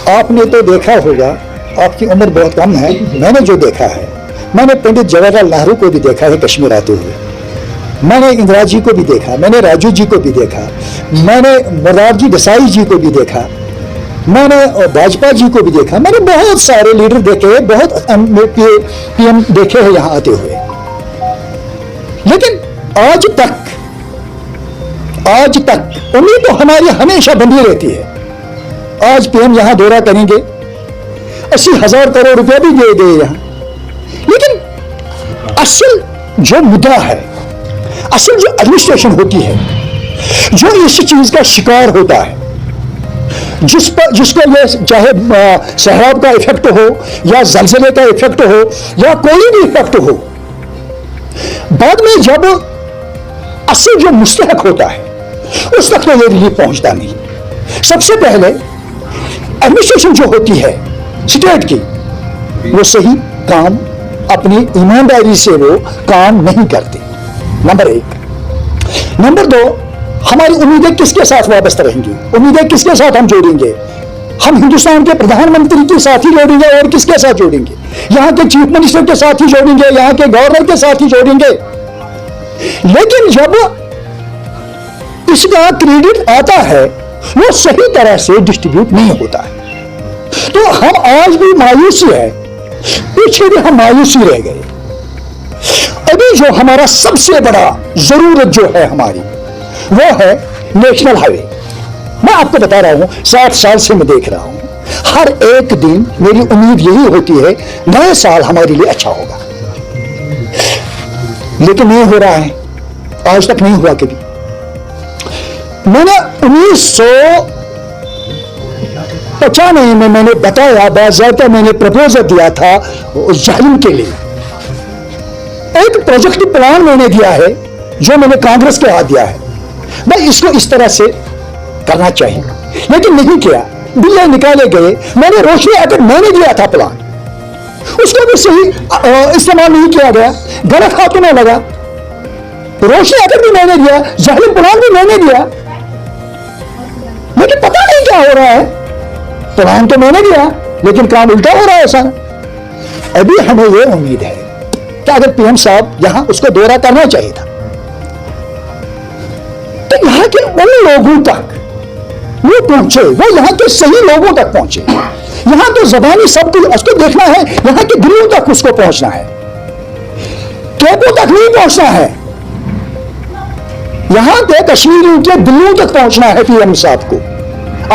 آپ نے تو دیکھا ہوگا, آپ کی عمر بہت کم ہے, میں نے جو دیکھا ہے, میں نے پنڈت جواہر لال نہرو کو بھی دیکھا ہے کشمیر آتے ہوئے, میں نے اندرا جی کو بھی دیکھا, میں نے راجو جی کو بھی دیکھا, میں نے مرارجی دیسائی جی کو بھی دیکھا, میں نے واجپئی جی کو بھی دیکھا, میں نے بہت سارے لیڈر دیکھے ہیں, بہت پی ایم دیکھے ہیں یہاں آتے ہوئے. لیکن آج تک امید تو ہماری ہمیشہ بندی رہتی ہے. آج پی ایم یہاں دورہ کریں گے, 80,000 کروڑ روپیہ بھی دے دے یہاں, لیکن اصل جو مدعا ہے, اصل جو ایڈمنسٹریشن ہوتی ہے, جو اس چیز کا شکار ہوتا ہے, جس کو یہ چاہے سیلاب کا ایفیکٹ ہو یا زلزلے کا ایفیکٹ ہو یا کوئی بھی ایفیکٹ ہو, بعد میں جب اصل جو مستحق ہوتا ہے اس تک تو یہ ریلیف پہنچتا نہیں. سب سے پہلے ایڈمنسٹریشن جو ہوتی ہے اسٹیٹ کی, وہ صحیح کام اپنی ایمانداری سے وہ کام نہیں کرتی, نمبر 1. نمبر 2, ہماری امیدیں کس کے ساتھ وابستہ رہیں گی, امیدیں کس کے ساتھ ہم جوڑیں گے؟ ہم ہندوستان کے پردھان منتری کے ساتھ ہی جوڑیں گے, اور کس کے ساتھ جوڑیں گے؟ یہاں کے چیف منسٹر کے ساتھ ہی جوڑیں گے, یہاں کے گورنر کے ساتھ ہی جوڑیں گے. لیکن جب اس کا کریڈٹ آتا ہے وہ صحیح طرح سے ڈسٹریبیوٹ نہیں ہوتا ہے, تو ہم آج بھی مایوسی ہے, پیچھے بھی ہم مایوسی رہ گئے. ابھی جو ہمارا سب سے بڑا ضرورت جو ہے ہماری, وہ ہے نیشنل ہائی وے. میں آپ کو بتا رہا ہوں, 60 سال سے میں دیکھ رہا ہوں, ہر ایک دن میری امید یہی ہوتی ہے نئے سال ہمارے لیے اچھا ہوگا, لیکن نہیں ہو رہا ہے, آج تک نہیں ہوا کبھی. میں نے 1995 میں نے بتایا, باضابطہ میں نے پرپوزل دیا تھا جہلم کے لیے, ایک پروجیکٹ پلان میں نے دیا ہے جو میں نے کانگریس کے ہاتھ دیا ہے, بھائی اس کو اس طرح سے کرنا چاہیے, لیکن نہیں کیا. بلے نکالے گئے, میں نے روشنی ایکٹ میں نے دیا تھا پلان, اس کو بھی صحیح استعمال نہیں کیا گیا, غلط ہاتھوں میں لگا. روشنی ایکٹ بھی میں نے دیا, جہلم پلان بھی میں نے دیا, لیکن پتہ نہیں کیا ہو رہا ہے. پلان تو میں نے دیا لیکن کام الٹا ہو رہا ہے سر. ابھی ہمیں یہ امید ہے کہ اگر پی ایم صاحب یہاں اس کو دورہ کرنا چاہیے تھا, تو یہاں کے ان لوگوں تک وہ پہنچے, وہ یہاں کے صحیح لوگوں تک پہنچے. یہاں تو زبانی سب کچھ اس کو دیکھنا ہے, یہاں کے دلوں تک اس کو پہنچنا ہے, کیپوں تک نہیں پہنچنا ہے, یہاں کے کشمیریوں کے دلوں تک پہنچنا ہے پی ایم صاحب کو.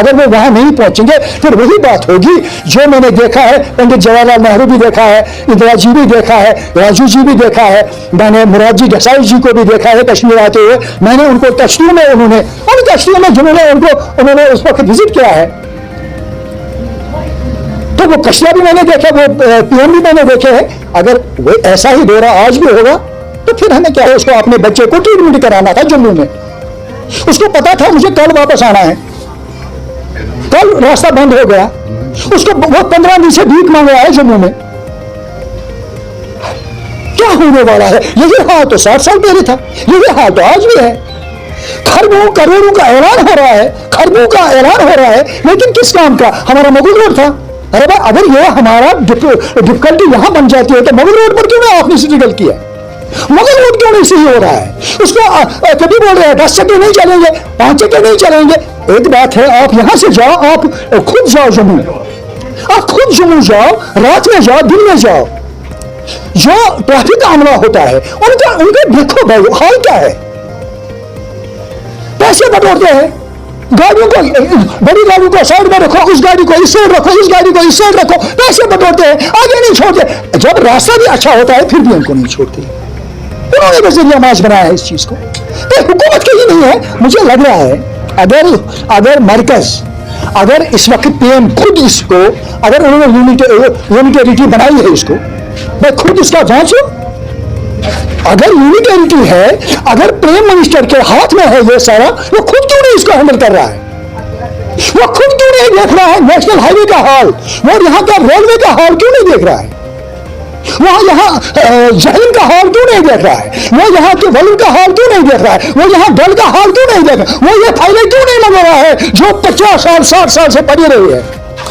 اگر وہ وہاں نہیں پہنچیں گے پھر وہی بات ہوگی جو میں نے دیکھا ہے. پنڈت جواہر لال نہرو بھی دیکھا ہے, اندرا جی بھی دیکھا ہے, راجو جی بھی دیکھا ہے, میں نے مرارجی دیسائی جی کو بھی دیکھا ہے کشمیر آتے ہوئے. میں نے ان کو کشتیوں میں, ان کشتیوں میں جنہوں نے انہوں نے اس وقت وزٹ کیا ہے, تو وہ کشتیاں بھی میں نے دیکھا, وہ پی ایم بھی میں نے دیکھے ہیں. اگر وہ ایسا ہی دورہ آج بھی ہوگا تو پھر ہمیں کیا ہے, اس کو اپنے بچے کو ٹریٹمنٹ کرانا تھا جموں میں. اس کو پتا تھا مجھے کل واپس آنا ہے, کل راستہ بند ہو گیا, اس کو وہ 15 دن سے بھیک مانگ رہا ہے جموں میں. کیا ہونے والا ہے؟ یہی حال تو 60 سال پہلے تھا, یہی حال تو آج بھی ہے. خربوں کروڑوں کا اعلان ہو رہا ہے, خربوں کا اعلان ہو رہا ہے, لیکن کس کام کا؟ ہمارا مغل روڈ تھا. ارے بھائی اگر یہ ہمارا ڈفیکلٹی یہاں بن جاتی ہے تو مغل روڈ پر کیوں نہیں آپ نے اسٹرگل کیا؟ مغل روڈ کیوں نہیں صحیح ہو رہا ہے؟ اس کو کبھی بول رہے ہیں 10 چکے نہیں چلیں گے, 5 چکے نہیں چلیں گے. ایک بات ہے, آپ یہاں سے جاؤ, آپ خود جاؤ جموں, آپ خود جموں جاؤ, رات میں جاؤ, دن میں جاؤ, جو ٹریفک کا عملہ ہوتا ہے ان کا دیکھو بھائی حال کیا ہے. پیسے بٹورتے ہیں, گاڑیوں کو, بڑی گاڑیوں کو سائڈ میں رکھو, اس گاڑی کو اس سائڈ رکھو, اس گاڑی کو اس سائڈ رکھو, پیسے بٹورتے ہیں, آگے نہیں چھوڑتے. جب راستہ بھی اچھا ہوتا ہے پھر بھی ان کو نہیں چھوڑتے. انہوں نے ذریعہ معاش بنایا ہے اس چیز کو. حکومت کی ہی نہیں ہے. مجھے لگ رہا ہے اگر مرکز, اگر اس وقت پی ایم خود اس کو, اگر انہوں نے یونیٹیریٹی بنائی ہے اس کو, میں خود اس کا جانچوں. اگر یونیٹیریٹی ہے, اگر پرائم منسٹر کے ہاتھ میں ہے یہ سارا, وہ خود کیوں نہیں اس کو ہینڈل کر رہا ہے؟ وہ خود کیوں نہیں دیکھ رہا ہے نیشنل ہائی وے کا حال, وہ یہاں کا ریلوے کا حال کیوں نہیں دیکھ رہا ہے؟ وہ یہاں جہلم کا حال کیوں نہیں دیکھ رہا ہے؟ وہ یہاں کے ولن کا حال کیوں نہیں دیکھ رہا ہے؟ وہ یہاں ڈل کا حال کیوں نہیں دیکھ رہا ہے؟ وہ یہ فائلیں کیوں نہیں لگا رہا ہے جو 50 سال 60 سال سے پڑی رہی ہے؟